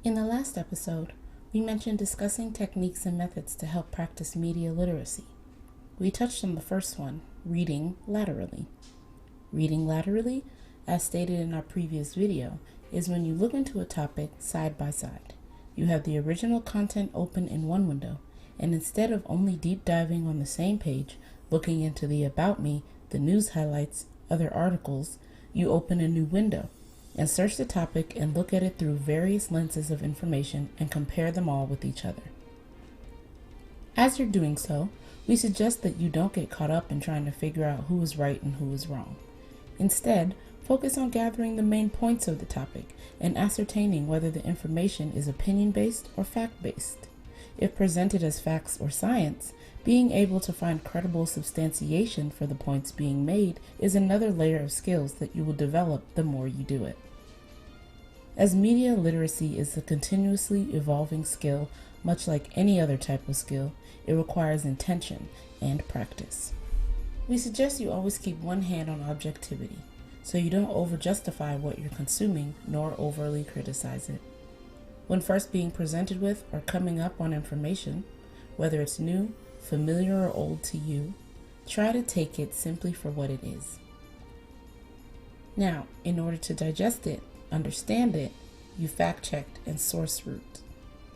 In the last episode, we mentioned discussing techniques and methods to help practice media literacy. We touched on the first one, reading laterally. Reading laterally, as stated in our previous video, is when you look into a topic side by side. You have the original content open in one window, and instead of only deep diving on the same page, looking into the About Me, the news highlights, other articles, you open a new window and search the topic and look at it through various lenses of information and compare them all with each other. As you're doing so, we suggest that you don't get caught up in trying to figure out who is right and who is wrong. Instead, focus on gathering the main points of the topic and ascertaining whether the information is opinion-based or fact-based. If presented as facts or science, being able to find credible substantiation for the points being made is another layer of skills that you will develop the more you do it. As media literacy is a continuously evolving skill, much like any other type of skill, it requires intention and practice. We suggest you always keep one hand on objectivity, so you don't over-justify what you're consuming nor overly criticize it. When first being presented with or coming up on information, whether it's new, familiar, or old to you, try to take it simply for what it is. Now, in order to digest it, understand it, you fact-checked and source root.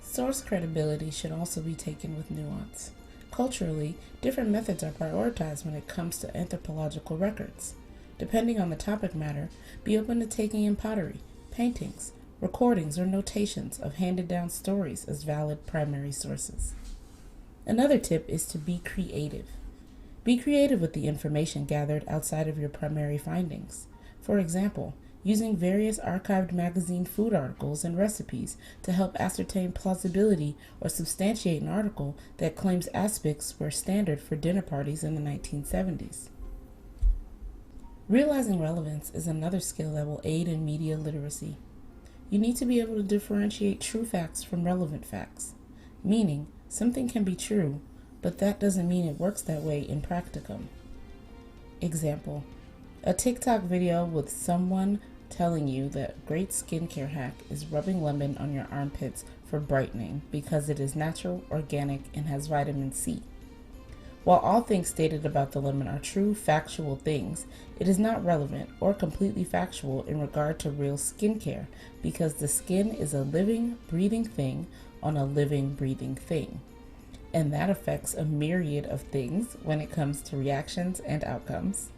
Source credibility should also be taken with nuance. Culturally, different methods are prioritized when it comes to anthropological records. Depending on the topic matter, be open to taking in pottery, paintings, recordings, or notations of handed-down stories as valid primary sources. Another tip is to be creative. Be creative with the information gathered outside of your primary findings. For example, using various archived magazine food articles and recipes to help ascertain plausibility or substantiate an article that claims aspics were standard for dinner parties in the 1970s. Realizing relevance is another skill that will aid in media literacy. You need to be able to differentiate true facts from relevant facts, meaning something can be true, but that doesn't mean it works that way in practicum. Example, a TikTok video with someone telling you that a great skincare hack is rubbing lemon on your armpits for brightening because it is natural, organic, and has vitamin C. While all things stated about the lemon are true, factual things, it is not relevant or completely factual in regard to real skincare because the skin is a living, breathing thing on a living, breathing thing. And that affects a myriad of things when it comes to reactions and outcomes.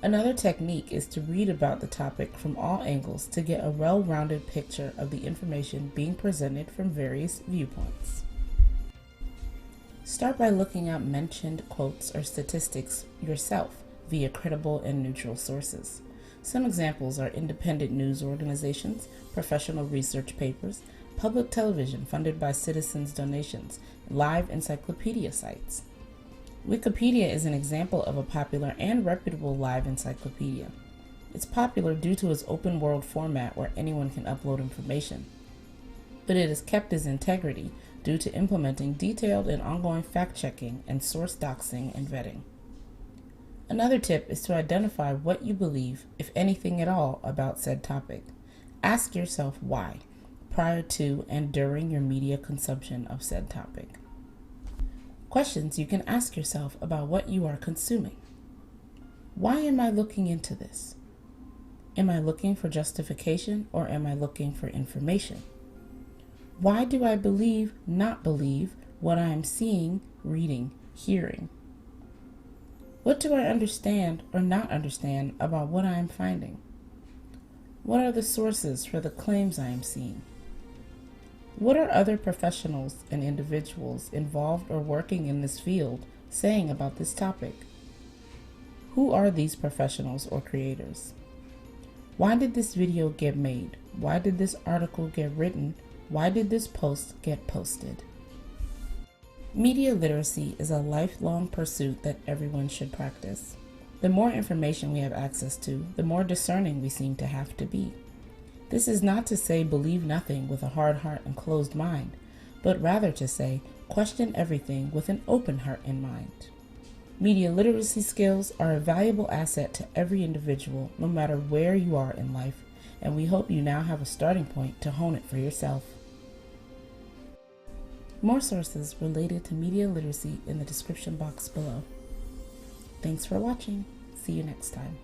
Another technique is to read about the topic from all angles to get a well-rounded picture of the information being presented from various viewpoints. Start by looking up mentioned quotes or statistics yourself via credible and neutral sources. Some examples are independent news organizations, professional research papers, public television funded by citizens' donations, live encyclopedia sites. Wikipedia is an example of a popular and reputable live encyclopedia. It's popular due to its open world format where anyone can upload information, but it has kept its integrity due to implementing detailed and ongoing fact-checking and source doxing and vetting. Another tip is to identify what you believe, if anything at all, about said topic. Ask yourself why, prior to and during your media consumption of said topic. Questions you can ask yourself about what you are consuming. Why am I looking into this? Am I looking for justification or am I looking for information? Why do I believe, not believe, what I am seeing, reading, hearing? What do I understand or not understand about what I am finding? What are the sources for the claims I am seeing? What are other professionals and individuals involved or working in this field saying about this topic? Who are these professionals or creators? Why did this video get made? Why did this article get written? Why did this post get posted? Media literacy is a lifelong pursuit that everyone should practice. The more information we have access to, the more discerning we seem to have to be. This is not to say believe nothing with a hard heart and closed mind, but rather to say question everything with an open heart and mind. Media literacy skills are a valuable asset to every individual, no matter where you are in life, and we hope you now have a starting point to hone it for yourself. More sources related to media literacy in the description box below. Thanks for watching. See you next time.